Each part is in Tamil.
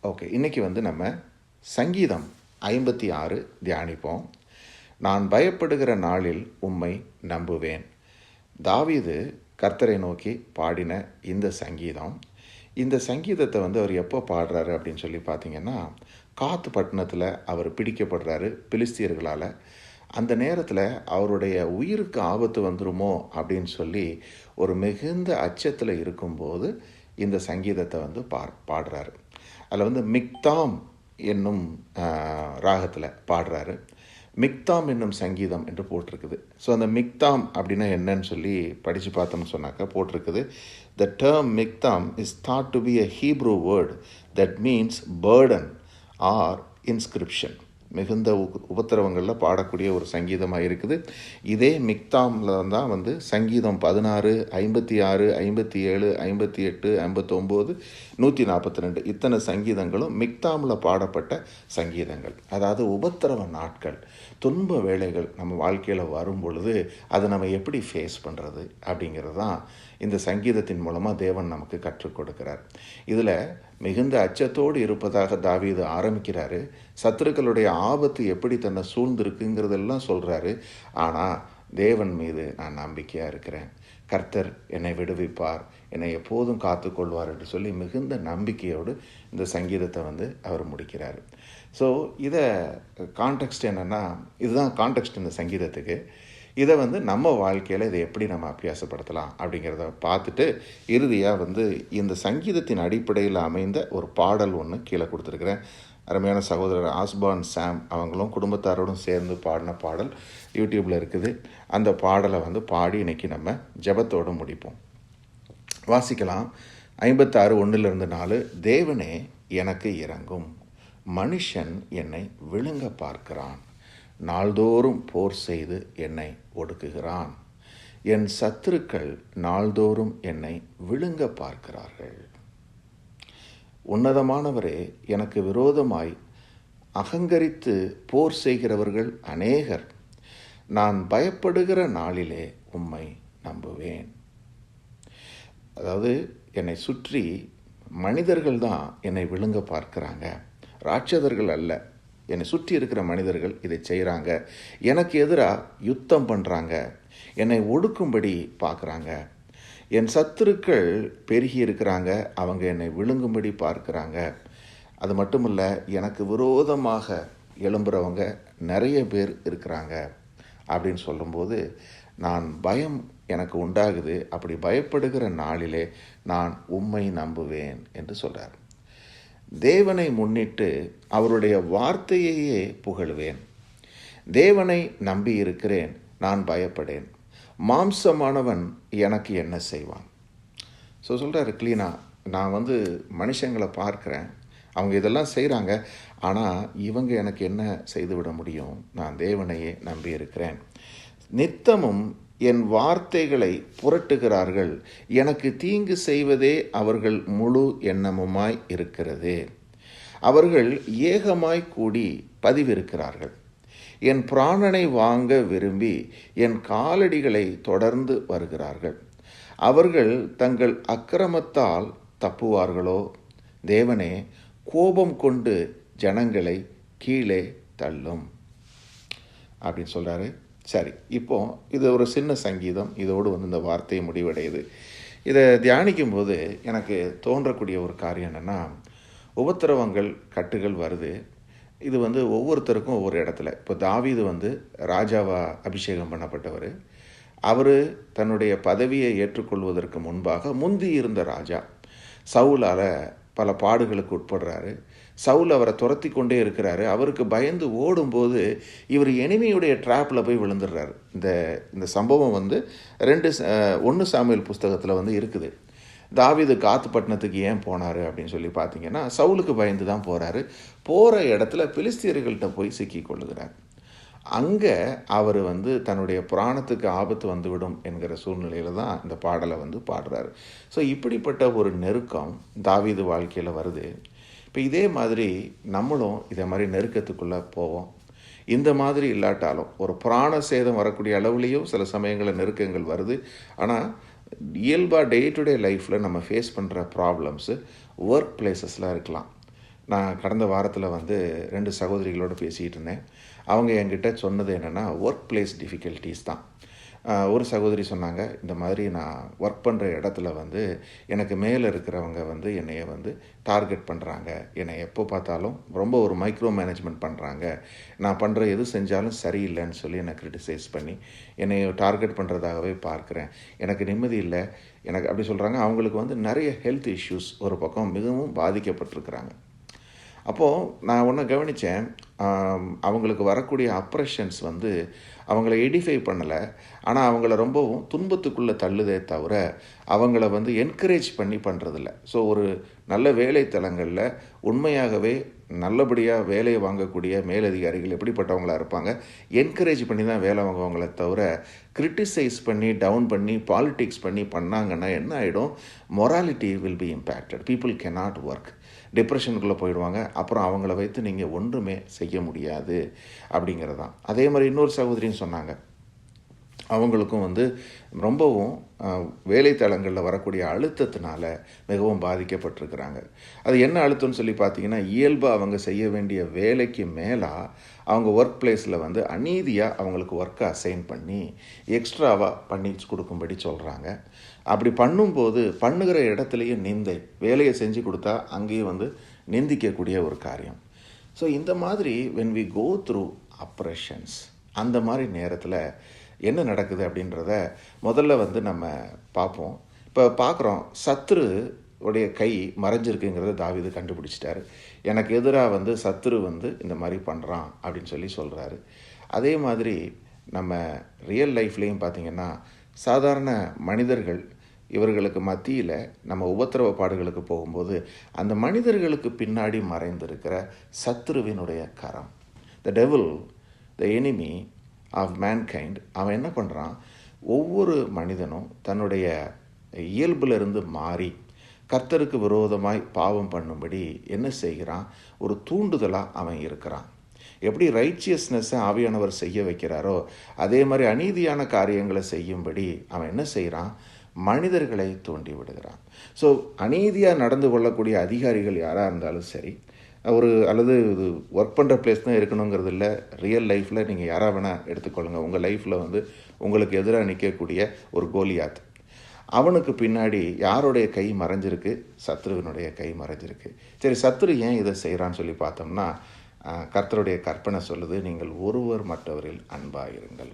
ஓகே, இன்றைக்கி நம்ம சங்கீதம் 56 தியானிப்போம். நான் பயப்படுகிற நாளில் உம்மை நம்புவேன். தாவீது கர்த்தரை நோக்கி பாடின இந்த சங்கீதம். இந்த சங்கீதத்தை அவர் எப்போ பாடுறாரு அப்படின்னு சொல்லி பார்த்தீங்கன்னா, காத்து பட்டணத்தில் அவர் பிடிக்கப்படுறாரு பிலிஸ்தியர்களால். அந்த நேரத்தில் அவருடைய உயிருக்கு ஆபத்து வந்துருமோ அப்படின்னு சொல்லி ஒரு மிகுந்த அச்சத்தில் இருக்கும்போது இந்த சங்கீதத்தை பாடுறாரு. அதில் மிக்தாம் என்னும் ராகத்தில் பாடுறாரு. மிக்தாம் என்னும் சங்கீதம் என்று போட்டிருக்குது. ஸோ அந்த மிக்தாம் அப்படின்னா என்னன்னு சொல்லி படித்து பார்த்தோம்னு சொன்னாக்கா போட்டிருக்குது, the term miktam is thought to be a Hebrew word that means burden or inscription. மிகுந்த உபத்திரவங்களில் பாடக்கூடிய ஒரு சங்கீதமாக இருக்குது. இதே மிக்தாமில் தான் சங்கீதம் 16, 56, 57, 58, 59, 142 இத்தனை சங்கீதங்களும் மிக்தாமில் பாடப்பட்ட சங்கீதங்கள். அதாவது உபத்திரவ நாட்கள், துன்ப வேளைகள் நம்ம வாழ்க்கையில் வரும் பொழுது அதை நம்ம எப்படி ஃபேஸ் பண்ணுறது அப்படிங்கிறது தான் இந்த சங்கீதத்தின் மூலமாக தேவன் நமக்கு கற்றுக் கொடுக்கிறார். இதில் மிகுந்த அச்சத்தோடு இருப்பதாக தாவீது ஆரம்பிக்கிறாரு. சத்துருக்களுடைய ஆபத்து எப்படி தன்னை சூழ்ந்திருக்குங்கிறதெல்லாம் சொல்கிறாரு. ஆனால் தேவன் மீது நான் நம்பிக்கையாக இருக்கிறேன், கர்த்தர் என்னை விடுவிப்பார், என்னை எப்போதும் காத்துக்கொள்வார் என்று சொல்லி மிகுந்த நம்பிக்கையோடு இந்த சங்கீதத்தை அவர் முடிக்கிறார். ஸோ இதை கான்டெக்ஸ்ட் என்னென்னா, இதுதான் கான்டெக்ஸ்ட் இந்த சங்கீதத்துக்கு. இதை நம்ம வாழ்க்கையில் இதை எப்படி நம்ம அபியாசப்படுத்தலாம் அப்படிங்கிறத பார்த்துட்டு இறுதியாக இந்த சங்கீதத்தின் அடிப்படையில் அமைந்த ஒரு பாடல் ஒன்று கீழே கொடுத்துருக்குறேன். அருமையான சகோதரர் ஆஸ்பான் சாம் அவங்களும் குடும்பத்தாரோடும் சேர்ந்து பாடின பாடல் யூடியூப்பில் இருக்குது. அந்த பாடலை பாடி இன்றைக்கி நம்ம ஜெபத்தோடு முடிப்போம். வாசிக்கலாம். 56, 1-4. தேவனே எனக்கு இரங்கும், மனுஷன் என்னை விழுங்க பார்க்கிறான், நாள்தோறும் போர் செய்து என்னை ஒடுக்குகிறான், என் சத்துருக்கள் நாள்தோறும் என்னை விழுங்க பார்க்கிறார்கள். உன்னதமானவரே, எனக்கு விரோதமாய் அகங்கரித்து போர் செய்கிறவர்கள் அநேகர். நான் பயப்படுகிற நாளிலே உம்மை நம்புவேன். அதாவது என்னை சுற்றி மனிதர்கள் தான் என்னை விழுங்க பார்க்கிறாங்க, ராட்சதர்கள் அல்ல. என்னை சுற்றி இருக்கிற மனிதர்கள் இதை செய்கிறாங்க, எனக்கு எதிராக யுத்தம் பண்ணுறாங்க, என்னை ஒடுக்கும்படி பார்க்குறாங்க. என் சத்துருக்கள் பெருகி இருக்கிறாங்க, அவங்க என்னை விழுங்கும்படி பார்க்குறாங்க. அது மட்டும் இல்லை, எனக்கு விரோதமாக எழும்புறவங்க நிறைய பேர் இருக்கிறாங்க அப்படின்னு சொல்லும்போது நான் பயம் எனக்கு உண்டாகுது. அப்படி பயப்படுகிற நாளிலே நான் உம்மை நம்புவேன் என்று சொல்கிறார். தேவனை முன்னிட்டு அவருடைய வார்த்தையையே புகழுவேன். தேவனை நம்பி இருக்கிறேன், நான் பயப்படேன். மாம்சமானவன் எனக்கு என்ன செய்வான்? ஸோ சொல்கிறாரு க்ளீனாக, நான் மனுஷங்களை பார்க்குறேன், அவங்க இதெல்லாம் செய்கிறாங்க, ஆனால் இவங்க எனக்கு என்ன செய்துவிட முடியும்? நான் தேவனையே நம்பி இருக்கிறேன். நித்தமும் என் வார்த்தைகளை புரட்டுகிறார்கள், எனக்கு தீங்கு செய்வதே அவர்கள் முழு எண்ணமுமாய் இருக்கிறது. அவர்கள் ஏகமாய் கூடி பதிவிருக்கிறார்கள். என் பிராணனை வாங்க விரும்பி என் காலடிகளை தொடர்ந்து வருகிறார்கள். அவர்கள் தங்கள் அக்கிரமத்தால் தப்புவார்களோ? தேவனே, கோபம் கொண்டு ஜனங்களை கீழே தள்ளும் அப்படின்னு சொல்கிறாரு. சரி, இப்போ இது ஒரு சின்ன சங்கீதம், இதோடு இந்த வார்த்தை முடிவடையுது. இதை தியானிக்கும்போது எனக்கு தோன்றக்கூடிய ஒரு காரியம் என்னென்னா, உபத்திரவங்கள் கட்டுகள் வருது. இது ஒவ்வொருத்தருக்கும் ஒவ்வொரு இடத்துல. இப்போ தாவீது ராஜாவா அபிஷேகம் பண்ணப்பட்டவர். அவர் தன்னுடைய பதவியை ஏற்றுக்கொள்வதற்கு முன்பாக முந்தி இருந்த ராஜா சவுலால் பல பாடுகளுக்கு உட்படுறாரு. சவுல் அவரை துரத்தி கொண்டே இருக்கிறாரு. அவருக்கு பயந்து ஓடும்போது இவர் எனிமியுடைய ட்ராப்பில் போய் விழுந்துடுறாரு. இந்த சம்பவம் 1 சாமுவேல் புஸ்தகத்தில் இருக்குது. தாவீது காத்து பட்டணத்துக்கு ஏன் போனார் அப்படின்னு சொல்லி பார்த்தீங்கன்னா, சவுலுக்கு பயந்து தான் போகிறாரு. போகிற இடத்துல பிலிஸ்தியர்கள்ட்ட போய் சிக்கி கொள்ளுகிறார். அங்கே அவர் தன்னுடைய பிராணத்துக்கு ஆபத்து வந்துவிடும் என்கிற சூழ்நிலையில் தான் இந்த பாடலை பாடுறாரு. ஸோ இப்படிப்பட்ட ஒரு நெருக்கம் தாவீது வாழ்க்கையில் வருது. இப்போ இதே மாதிரி நம்மளும் இதே மாதிரி நெருக்கத்துக்குள்ளே போவோம். இந்த மாதிரி இல்லாட்டாலும் ஒரு பிராண சேதம் வரக்கூடிய அளவுலேயும் சில சமயங்களில் நெருக்கங்கள் வருது. ஆனால் இயல்பாக டே டு டே லைஃப்பில் நம்ம ஃபேஸ் பண்ணுற ப்ராப்ளம்ஸு ஒர்க் பிளேசஸில் இருக்கலாம், நான் கடந்த வாரத்தில் வந்து 2 சகோதரிகளோடு பேசிகிட்டு இருந்தேன். அவங்க என்கிட்ட சொன்னது என்னென்னா, ஒர்க் பிளேஸ் டிஃபிகல்ட்டிஸ் தான். ஒரு சகோதரி சொன்னாங்க, இந்த மாதிரி நான் ஒர்க் பண்ணுற இடத்துல வந்து எனக்கு மேலே இருக்கிறவங்க வந்து என்னைய வந்து டார்கெட் பண்ணுறாங்க. என்னை எப்போ பார்த்தாலும் ரொம்ப ஒரு மைக்ரோ மேனேஜ்மெண்ட் பண்ணுறாங்க. நான் பண்ணுற எது செஞ்சாலும் சரியில்லைன்னு சொல்லி என்னை கிரிட்டிசைஸ் பண்ணி என்னை டார்கெட் பண்ணுறதாகவே பார்க்குறேன். எனக்கு நிம்மதி இல்லை. எனக்கு அப்படி சொல்கிறாங்க. அவங்களுக்கு வந்து நிறைய ஹெல்த் இஷ்யூஸ் ஒரு பக்கம் மிகவும் பாதிக்கப்பட்டிருக்கிறாங்க. அப்போது நான் ஒன்று கவனித்தேன். அவங்களுக்கு வரக்கூடிய அப்ரெஷன்ஸ் வந்து அவங்கள எடிஃபை பண்ணலை. ஆனால் அவங்கள ரொம்பவும் துன்பத்துக்குள்ளே தள்ளுதே தவிர அவங்கள வந்து என்கரேஜ் பண்ணி பண்ணுறதில்ல. ஸோ ஒரு நல்ல வேலைத்தலங்களில் உண்மையாகவே நல்லபடியாக வேலையை வாங்கக்கூடிய மேலதிகாரிகள் எப்படிப்பட்டவங்களாக இருப்பாங்க, என்கரேஜ் பண்ணி தான் வேலை வாங்குவாங்களே தவிர கிரிட்டிசைஸ் பண்ணி டவுன் பண்ணி பாலிடிக்ஸ் பண்ணி பண்ணாங்கன்னா என்ன ஆகிடும், morality will be impacted. People cannot work. டிப்ரெஷனுக்குள்ளே போயிடுவாங்க. அப்புறம் அவங்கள வைத்து நீங்கள் ஒன்றுமே செய்ய முடியாது அப்படிங்கிறது தான். அதே மாதிரி இன்னொரு சகோதரின்னு சொன்னாங்க. அவங்களுக்கும் வந்து ரொம்பவும் வேலைத்தலங்களில் வரக்கூடிய அழுத்தத்தினால மிகவும் பாதிக்கப்பட்டிருக்கிறாங்க. அது என்ன அழுத்தம்னு சொல்லி பார்த்தீங்கன்னா, இயல்பாக அவங்க செய்ய வேண்டிய வேலைக்கு மேலாக அவங்க ஒர்க் பிளேஸில் வந்து அநீதியாக அவங்களுக்கு ஒர்க்கை அசைன் பண்ணி எக்ஸ்ட்ராவாக பண்ணி கொடுக்கும்படி சொல்கிறாங்க. அப்படி பண்ணும்போது பண்ணுகிற இடத்துலையும் நிந்தை, வேலையை செஞ்சு கொடுத்தா அங்கேயும் வந்து நிந்திக்கக்கூடிய ஒரு காரியம். ஸோ இந்த மாதிரி வென் வி கோ த்ரூ அப்ரெஷன்ஸ், அந்த மாதிரி நேரத்தில் என்ன நடக்குது அப்படின்றத முதல்ல வந்து நம்ம பார்ப்போம். இப்போ பார்க்குறோம், சத்துரு உடைய கை மறைஞ்சிருக்குங்கிறத தாவீது கண்டுபிடிச்சிட்டாரு. எனக்கு எதிராக வந்து சத்துரு வந்து இந்த மாதிரி பண்ணுறான் அப்படின்னு சொல்லி சொல்கிறாரு. அதே மாதிரி நம்ம ரியல் லைஃப்லேயும் பார்த்திங்கன்னா, சாதாரண மனிதர்கள் இவர்களுக்கு மத்தியில் நம்ம உபத்திரவ பாடுகளுக்கு போகும்போது அந்த மனிதர்களுக்கு பின்னாடி மறைந்திருக்கிற சத்துருவினுடைய கரம், the devil, the enemy of mankind, அவன் என்ன பண்ணுறான், ஒவ்வொரு மனிதனும் தன்னுடைய இயல்பிலிருந்து மாறி கர்த்தருக்கு விரோதமாய் பாவம் பண்ணும்படி என்ன செய்கிறான், ஒரு தூண்டுதலாக அவன் இருக்கிறான். எப்படி ரைச்சியஸ்னஸை ஆவியானவர் செய்ய வைக்கிறாரோ அதே மாதிரி அநீதியான காரியங்களை செய்யும்படி அவன் என்ன செய்கிறான், மனிதர்களை தூண்டி விடுகிறான். ஸோ அநீதியாக நடந்து கொள்ளக்கூடிய அதிகாரிகள் யாராக இருந்தாலும் சரி, அல்லது இது ஒர்க் பண்ணுற பிளேஸ் தான் இருக்கணுங்கிறது இல்லை. ரியல் லைஃப்பில் நீங்கள் யாராக வேணால் எடுத்துக்கொள்ளுங்கள். உங்கள் லைஃப்பில் வந்து உங்களுக்கு எதிராக நிற்கக்கூடிய ஒரு கோலியாத், அவனுக்கு பின்னாடி யாருடைய கை மறைஞ்சிருக்கு, சத்ருவினுடைய கை மறைஞ்சிருக்கு. சரி, சத்ரு ஏன் இதை செய்கிறான்னு சொல்லி பார்த்தோம்னா, கர்த்தருடைய கற்பனை சொல்லுது, நீங்கள் ஒருவர் மற்றவரில் அன்பாயிருங்கள்,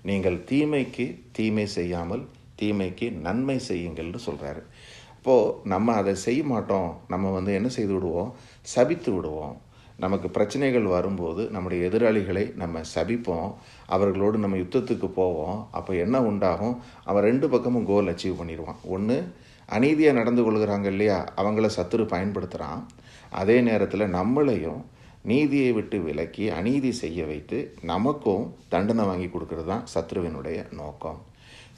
நீங்கள் தீமைக்கு தீமை செய்யாமல் தீமைக்கு நன்மை செய்யுங்கள்னு சொல்கிறாரு. அப்போது நம்ம அதை செய்ய மாட்டோம். நம்ம வந்து என்ன செய்து விடுவோம், சபித்து விடுவோம். நமக்கு பிரச்சனைகள் வரும்போது நம்முடைய எதிராளிகளை நம்ம சபிப்போம், அவர்களோடு நம்ம யுத்தத்துக்கு போவோம். அப்போ என்ன உண்டாகும், அவன் 2 பக்கமும் கோல் அச்சீவ் பண்ணிடுவான். ஒன்று, அநீதியாக நடந்து கொள்கிறாங்க இல்லையா, அவங்கள சத்துரு பயன்படுத்துகிறான். அதே நேரத்தில் நம்மளையும் நீதியை விட்டு விலக்கி அநீதி செய்ய வைத்து நமக்கும் தண்டனை வாங்கி கொடுக்கறது தான் சத்ருவினுடைய நோக்கம்.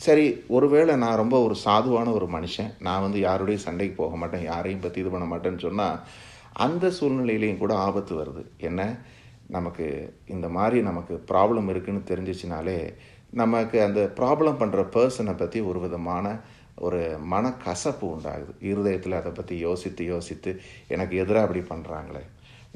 சரி, ஒருவேளை நான் ரொம்ப ஒரு சாதுவான ஒரு மனுஷன், நான் வந்து யாருடைய சண்டைக்கு போக மாட்டேன், யாரையும் பற்றி இது பண்ண மாட்டேன்னு சொன்னால், அந்த சூழ்நிலையிலையும் கூட ஆபத்து வருது. என்ன, நமக்கு இந்த மாதிரி நமக்கு ப்ராப்ளம் இருக்குதுன்னு தெரிஞ்சிச்சினாலே நமக்கு அந்த ப்ராப்ளம் பண்ணுற பர்சனை பற்றி ஒரு விதமான ஒரு மனக்கசப்பு உண்டாகுது. இருதயத்தில் அதை பற்றி யோசித்து எனக்கு எதிராக அப்படி பண்ணுறாங்களே,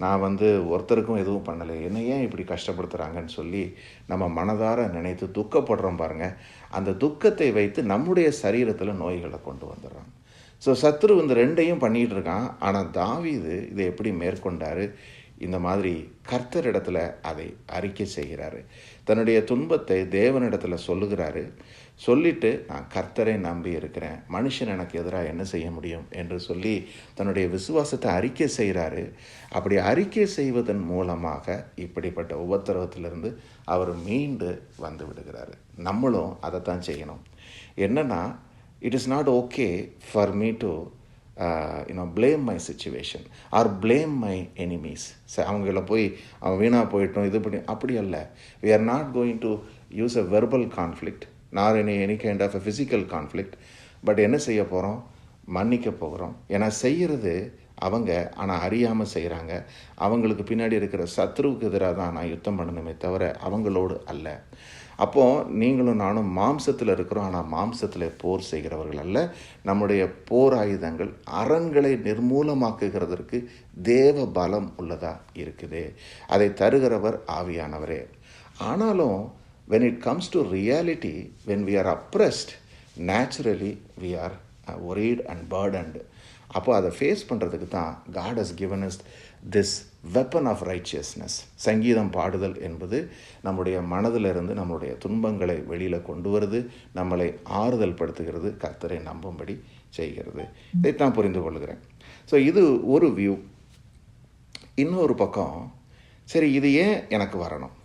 நான் வந்து ஒருத்தருக்கும் எதுவும் பண்ணலை, என்னை ஏன் இப்படி கஷ்டப்படுத்துகிறாங்கன்னு சொல்லி நம்ம மனதார நினைத்து துக்கப்படுறோம் பாருங்கள். அந்த துக்கத்தை வைத்து நம்முடைய சரீரத்தில் நோய்களை கொண்டு வந்துடுறான். ஸோ சத்ரு இந்த 2ஐயும் பண்ணிகிட்டு இருக்கான். ஆனால் தாவீது இதை எப்படி மேற்கொண்டார், இந்த மாதிரி கர்த்தரிடத்தில் அதை அறிக்கை செய்கிறாரு. தன்னுடைய துன்பத்தை தேவனிடத்தில் சொல்லுகிறாரு. சொல்லிட்டு, நான் கர்த்தரை நம்பி இருக்கிறேன், மனுஷன் எனக்கு எதிராக என்ன செய்ய முடியும் என்று சொல்லி தன்னுடைய விசுவாசத்தை அறிக்கை செய்கிறாரு. அப்படி அறிக்கை செய்வதன் மூலமாக இப்படிப்பட்ட உபத்திரவத்திலிருந்து அவர் மீண்டு வந்து விடுகிறாரு. நம்மளும் அதைத்தான் செய்யணும். என்னென்னா, it is not okay for me to blame my situation or blame my enemies. அவங்கள போய் அவன் வீணாக போயிட்டோம் இது பண்ணி அப்படி அல்ல. we are not going to use a verbal conflict nor any kind of a physical conflict. But என்ன செய்ய போகிறோம், மன்னிக்க போகிறோம். ஏன்னா செய்கிறது அவங்க, ஆனால் அறியாமல் செய்கிறாங்க. அவங்களுக்கு பின்னாடி இருக்கிற சத்ருவுக்கு எதிராக தான் நான் யுத்தம் பண்ணணுமே தவிர அவங்களோடு அல்ல. அப்போது நீங்களும் நானும் மாம்சத்தில் இருக்கிறோம், ஆனால் மாம்சத்தில் போர் செய்கிறவர்கள் அல்ல. நம்முடைய போர் ஆயுதங்கள் அரண்களை நிர்மூலமாக்குகிறதற்கு தேவ பலம் உள்ளதாக இருக்குது. அதை தருகிறவர் ஆவியானவரே. ஆனாலும் when it comes to reality, when we are oppressed, naturally we are worried and burdened. அப்போ அதை ஃபேஸ் பண்ணுறதுக்கு தான் God has given us this weapon of righteousness. சங்கீதம் பாடுதல் என்பது நம்முடைய மனதிலிருந்து நம்முடைய துன்பங்களை வெளியில் கொண்டு வருது, நம்மளை ஆறுதல் படுத்துகிறது, கர்த்தரை நம்பும்படி செய்கிறது. இதைத்தான் புரிந்து கொள்கிறேன். ஸோ இது ஒரு வியூ. இன்னொரு பக்கம், சரி இது ஏன் எனக்கு வரணும்?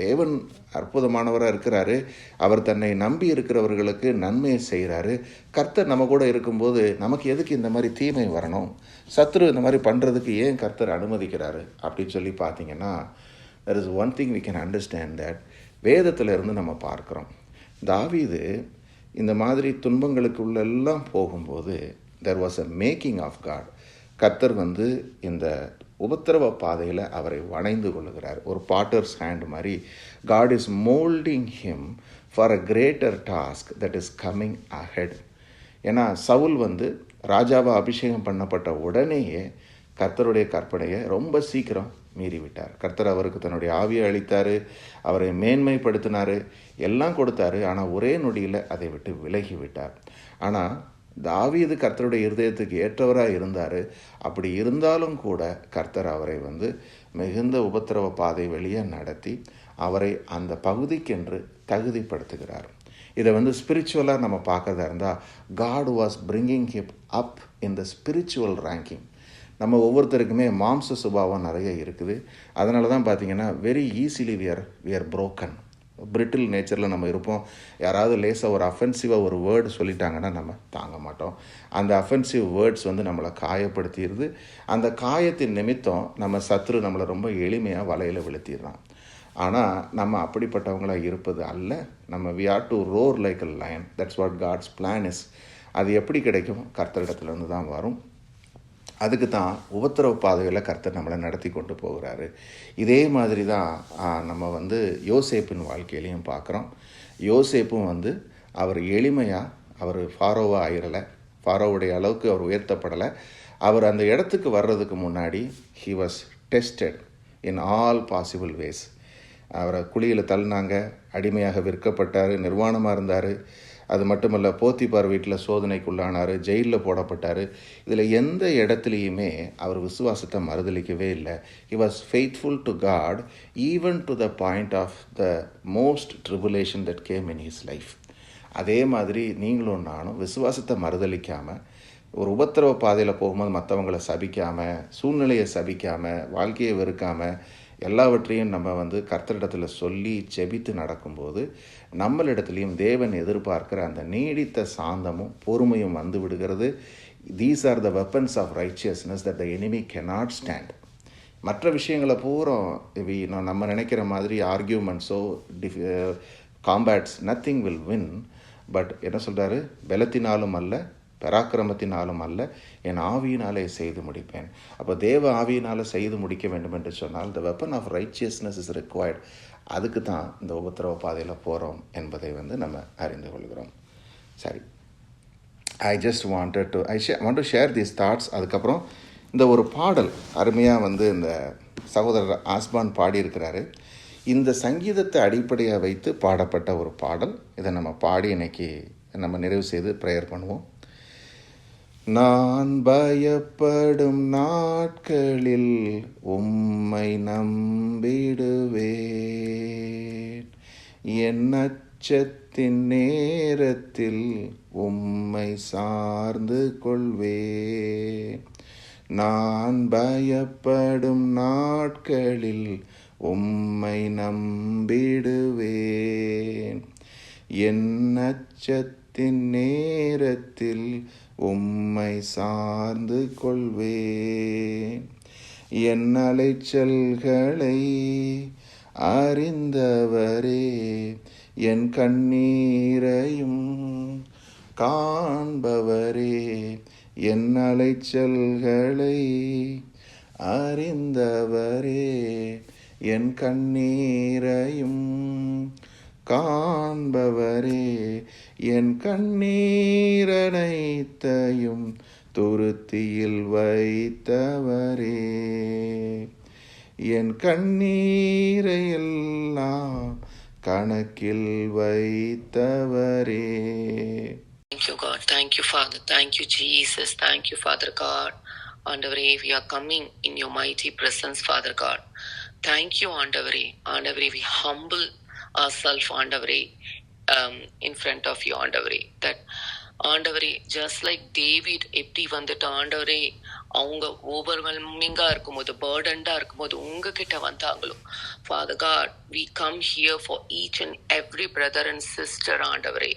தேவன் அற்புதமானவராக இருக்கிறாரு, அவர் தன்னை நம்பி இருக்கிறவர்களுக்கு நன்மையை செய்கிறாரு. கர்த்தர் நம்ம கூட இருக்கும்போது நமக்கு எதுக்கு இந்த மாதிரி தீமை வரணும்? சத்ரு இந்த மாதிரி பண்ணுறதுக்கு ஏன் கர்த்தர் அனுமதிக்கிறாரு அப்படின்னு சொல்லி பார்த்தீங்கன்னா, there is one thing we can understand that வேதத்தில் இருந்து நம்ம பார்க்குறோம். தாவீது இந்த மாதிரி துன்பங்களுக்கு உள்ளெல்லாம் போகும்போது there was a making of God. கர்த்தர் இந்த உபத்திரவ பாதையில் அவரை வணைந்து கொள்ளுகிறார். ஒரு பாட்டர்ஸ் ஹேண்ட் மாதிரி God is molding him for a greater task that is coming ahead. ஏன்னா சவுல் ராஜாவை அபிஷேகம் பண்ணப்பட்ட உடனேயே கர்த்தருடைய கற்பனையை ரொம்ப சீக்கிரம் மீறிவிட்டார். கர்த்தர் அவருக்கு தன்னுடைய ஆவியை அளித்தார், அவரை மேன்மைப்படுத்தினார், எல்லாம் கொடுத்தாரு. ஆனால் ஒரே நொடியில் அதை விட்டு விலகி விட்டார். ஆனால் தாவீது கர்த்தருடைய இருதயத்துக்கு ஏற்றவராக இருந்தார். அப்படி இருந்தாலும் கூட கர்த்தர் அவரை மிகுந்த உபத்திரவ பாதை வெளியே நடத்தி அவரை அந்த பகுதிக்கென்று தகுதிப்படுத்துகிறார். இதை ஸ்பிரிச்சுவலாக நம்ம பார்க்கறதா இருந்தால் God was bringing him up in the spiritual ranking. நம்ம ஒவ்வொருத்தருக்குமே மாம்ச சுபாவம் நிறைய இருக்குது. அதனால தான் பார்த்திங்கன்னா very easily we are broken. Brittle நேச்சரில் நம்ம இருப்போம். யாராவது லேசாக ஒரு அஃபென்சிவாக ஒரு வேர்டு சொல்லிட்டாங்கன்னா நம்ம தாங்க மாட்டோம். அந்த அஃபென்சிவ் வேர்ட்ஸ் நம்மளை காயப்படுத்திடுது. அந்த காயத்தின் நிமித்தம் நம்ம சத்ரு நம்மளை ரொம்ப எளிமையாக வலையில் விழுத்திடுறான். ஆனால் நம்ம அப்படிப்பட்டவங்களாக இருப்பது அல்ல. நம்ம we are to roar like a lion. That's what God's plan is. அது எப்படி கிடைக்கும்? கர்த்தரிடத்துலேருந்து தான் வரும். அதுக்கு தான் உபத்திரவ பாதையில் கர்த்தர் நம்மளை நடத்தி கொண்டு போகிறாரு. இதே மாதிரி தான் நம்ம யோசேப்பின் வாழ்க்கையிலையும் பார்க்குறோம். யோசேப்பும் அவர் எளிமையாக அவர் ஃபாரோவாக ஆயிரலை, ஃபாரோவுடைய அளவுக்கு அவர் உயர்த்தப்படலை. அவர் அந்த இடத்துக்கு வர்றதுக்கு முன்னாடி he was tested in all possible ways. அவரை குழியில் தள்ளினாங்க, அடிமையாக விற்கப்பட்டார், நிர்வாணமாக இருந்தார். அது மட்டுமல்ல, போத்திபார் வீட்டில் சோதனைக்குள்ளானார், ஜெயிலில் போடப்பட்டார். இதில் எந்த இடத்துலையுமே அவர் விசுவாசத்தை மறுதளிக்கவே இல்லை. He was faithful to God even to the point of the most tribulation that came in his life. அதே மாதிரி நீங்களும் நானும் விசுவாசத்தை மறுதளிக்காமல், ஒரு உபத்திரவ பாதையில் போகும்போது மற்றவங்களை சபிக்காமல், சூழ்நிலையை சபிக்காமல், வாழ்க்கையை வெறுக்காமல், எல்லாவற்றையும் நம்ம கர்த்தரிடத்தில் சொல்லி செபித்து நடக்கும்போது நம்மளிடத்துலையும் தேவன் எதிர்பார்க்கிற அந்த நீடித்த சாந்தமும் பொறுமையும் விடுகிறது. These are the weapons of righteousness that the enemy cannot stand. மற்ற விஷயங்களை பூரா நம்ம நினைக்கிற மாதிரி ஆர்கியூமெண்ட்ஸோ காம்பேட்ஸ் நத்திங் வில் வின். பட் என்ன சொல்கிறாரு? பலத்தினாலும் அல்ல, பராக்கிரமத்தினாலும் அல்ல, என் ஆவியினாலே செய்து முடிப்பேன். அப்போ தேவ ஆவியினால் செய்து முடிக்க வேண்டும் என்று சொன்னால் the weapon of righteousness is required. அதுக்கு தான் இந்த உபத்திரவ பாதையில் போகிறோம் என்பதை நம்ம அறிந்து கொள்கிறோம். சரி, I just wanted to want to share these thoughts. அதுக்கப்புறம் இந்த ஒரு பாடல் அருமையாக இந்த சகோதரர் ஆஸ்பான் பாடியிருக்கிறாரு. இந்த சங்கீதத்தை அடிப்படையாக வைத்து பாடப்பட்ட ஒரு பாடல். இதை நம்ம பாடி இன்னைக்கு நம்ம நிறைவு செய்து ப்ரேயர் பண்ணுவோம். நான் பயப்படும் நாட்களில் உம்மை நம்பிடுவேன், என் அச்சத்தின் நேரத்தில் உம்மை சார்ந்து கொள்வேன். நான் பயப்படும் நாட்களில் உம்மை நம்பிடுவேன், என் அச்சத்தின் நேரத்தில் உம்மை சார்ந்து கொள்வேன். என் அலைச்சல்களை அறிந்தவரே, என் கண்ணீரையும் காண்பவரே, என் அலைச்சல்களை அறிந்தவரே, என் கண்ணீரையும் காண்பவரே, என் கண்ணீரனைத்தையும் துருத்தியில் வைத்தவரே, என் கண்ணீரை எல்லாம் கணக்கில் வைத்தவரே. Thank you, God. Thank you, Father. Thank you, Jesus. Thank you, Father God. Andavare, we are coming in your mighty presence, Father God. Thank you, Andavare. Andavare, we humble ourselves, Andavare, in front of you, Andavare. That ஆண்டவரே, ஜஸ்ட் லைக் டேவிட் எப்படி வந்துட்டு ஆண்டவரே அவங்க ஓவர்வெல்மிங்காக இருக்கும்போது, பேர்டண்டாக இருக்கும்போது உங்ககிட்ட வந்தாங்களோ, father God, we come here for each and every brother and sister. ஆண்டவரே,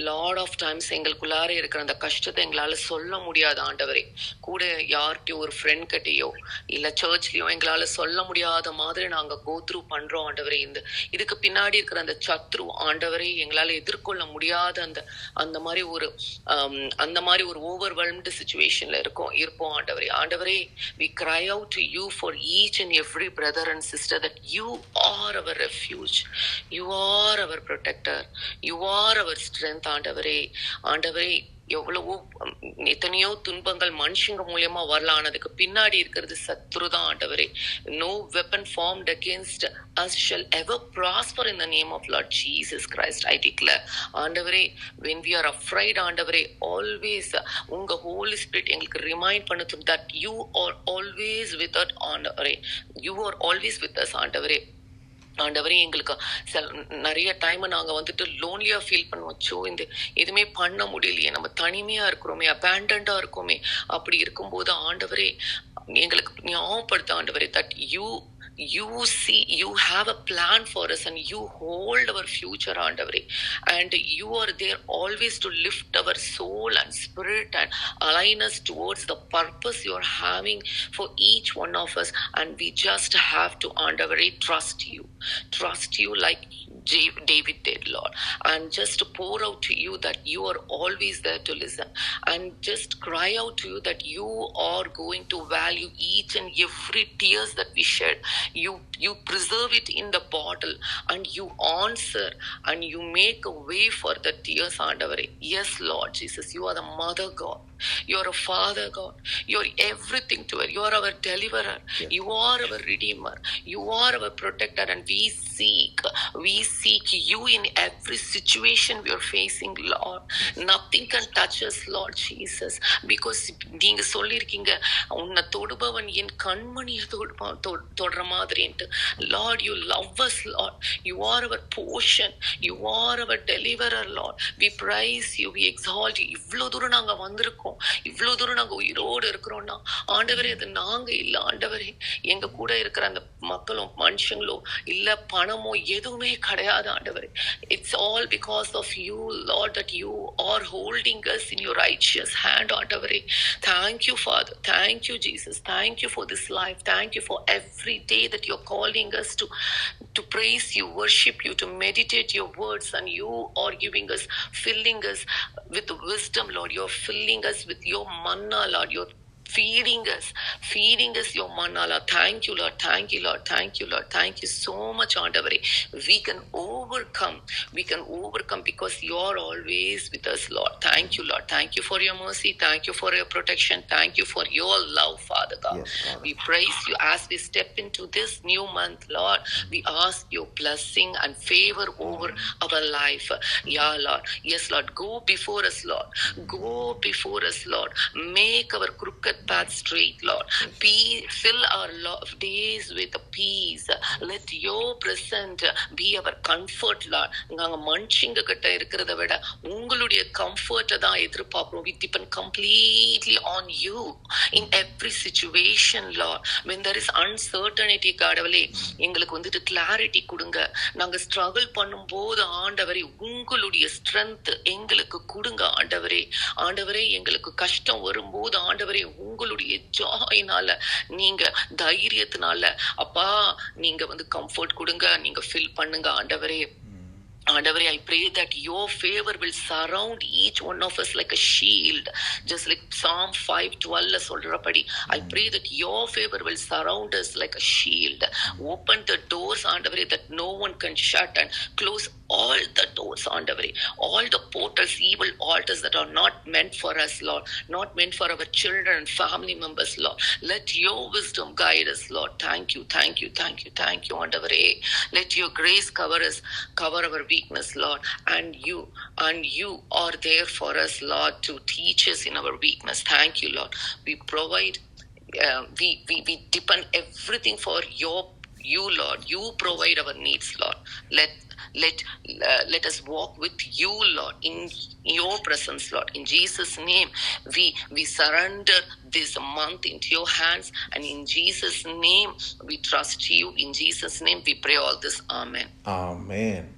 லாட் ஆஃப் டைம்ஸ் எங்களுக்குள்ளார இருக்கிற அந்த கஷ்டத்தை எங்களால் சொல்ல முடியாது ஆண்டவரே. கூட யார்கிட்டயோ, ஒரு ஃப்ரெண்ட் கிட்டேயோ இல்லை சர்ச்லேயோ எங்களால் சொல்ல முடியாத மாதிரி நாங்கள் கோத்ரூ பண்ணுறோம் ஆண்டவரே. இதுக்கு பின்னாடி இருக்கிற அந்த சத்ரு ஆண்டவரே எங்களால் எதிர்கொள்ள முடியாத அந்த மாதிரி ஒரு ஓவர்வெல்ம்டு சிச்சுவேஷன்ல இருப்போம் ஆண்டவரே. ஆண்டவரே, we cry out to you for each and every brother and sister that you are our refuge, you are our protector, you are our strength. ஆண்டவரே, எவ்வளவோ எத்தனையோ துன்பங்கள் மனுஷங்க மூலியமா வரலாம், அதுக்கு பின்னாடி இருக்கிறது சத்ரு தான் ஆண்டவரே. No weapon formed against us shall ever prosper in the name of Lord Jesus Christ, I declare. ஆண்டவரே, when we are afraid, ஆண்டவரே, always உங்க Holy Spirit எங்களுக்கு ரிமைண்ட் பண்ணுது that you are always with us, ஆண்டவரே. You are always with us, ஆண்டவரே. ஆண்டவரே, எங்களுக்கு நிறைய டைம் நாங்கள் வந்துட்டு லோன்லியாக ஃபீல் பண்ணுவோம். இந்த எதுவுமே பண்ண முடியலையே, நம்ம தனிமையாக இருக்கிறோமே, அபேண்டண்டாக இருக்கோமே. அப்படி இருக்கும்போது ஆண்டவரே எங்களுக்கு ஞாபகப்படுத்த ஆண்டவரே, that you see, you have a plan for us and you hold our future, ஆண்டவரே. And you are there always to lift our soul and spirit and align us towards the purpose you are having for each one of us. And we just have to, ஆண்டவரே, trust you like David did, Lord, and just pour out to you that you are always there to listen, and just cry out to you that you are going to value each and every tears that we shed. You preserve it in the bottle and you answer and you make a way for the tears, ஆண்டவரே. Yes, Lord Jesus, you are the mother God, you are a father God, you are everything to us. You are our deliverer, yes. You are our redeemer, you are our protector, and we seek you in every situation we are facing, Lord. Nothing can touch us, Lord Jesus, because நீங்க சொல்லிருக்கீங்க, உன்னை தொடுபவன் என் கண்மணியை தொடுற மாதிரின்ட்டு. Lord, you love us, Lord. You are our portion, you are our deliverer, Lord. We praise you, we exalt you. இவ்வளவு தூரம் நாங்க வந்திருக்கோம், இவ்வளவு தூரம் நாங்க உயிரோடு இருக்கிறோம்னா ஆண்டவரே, அது நாங்க இல்ல ஆண்டவரே. எங்க கூட இருக்கிற அந்த மக்களும் மனுஷங்களோ இல்ல பணமோ எதுவுமே கிடையாது ஆண்டவரே. It's all because of you, Lord, that you are holding us in your righteous hand, ஆண்டவரே. Thank you, Father. Thank you, Jesus. Thank you for this life. Thank you for every day that you're calling us to praise you, worship you, to meditate your words, and you are filling us with wisdom, Lord. You're filling us with your manna, Lord. You're feeding us your manna, Lord. Thank you, Lord. Thank you, Lord. Thank you, Lord. Thank you so much, ஆண்டவரே. We can overcome because you are always with us, Lord. Thank you, Lord. Thank you for your mercy. Thank you for your protection. Thank you for your love, Father God. Yes, Father. We praise you as we step into this new month, Lord. We ask your blessing and favor over our life. Yeah, Lord. Yes, Lord. Go before us, Lord. Go before us, Lord. Make our crooked path straight, Lord. Fill our days with peace. Let your presence be our comfort, Lord. நாங்க மனுஷங்க கிட்ட இருக்கிறத விட உங்களுடைய கம்ஃபர்ட்டை தான் எதிர்பார்க்கிறோம். We depend completely on you in every situation, Lord. When there is uncertainty, கடவுளே, எங்களுக்கு வந்துட்டு கிளாரிட்டி கொடுங்க. நாங்க ஸ்ட்ரகிள் பண்ணும்போது ஆண்டவரே உங்களுடைய ஸ்ட்ரென்த் எங்களுக்கு கொடுங்க ஆண்டவரே. ஆண்டவரே, எங்களுக்கு கஷ்டம் வரும்போது ஆண்டவரே உங்களுடைய ஜாயினால, நீங்க தைரியத்தினால அப்பா நீங்க கம்ஃபர்ட் கொடுங்க, நீங்க ஃபில் பண்ணுங்க ஆண்டவரே. Andavare, I pray that your favor will surround each one of us like a shield. Just like Psalm 5:12 சொல்றபடி, I pray that your favor will surround us like a shield. Open the doors, Andavare, that no one can shut, and close all the doors, Andavare. All the portals, evil altars that are not meant for us, Lord, not meant for our children and family members, Lord. Let your wisdom guide us, Lord. Thank you, thank you, thank you, thank you, Andavare. Let your grace cover us, cover our weakness, Lord, and you are there for us, Lord, to teach us in our weakness. Thank you, Lord. We provide, we depend everything for you, Lord. You provide our needs, Lord. Let us walk with you, Lord, in your presence, Lord. In Jesus' name, we surrender this month into your hands, and in Jesus' name we trust you. In Jesus' name we pray all this. Amen. Amen.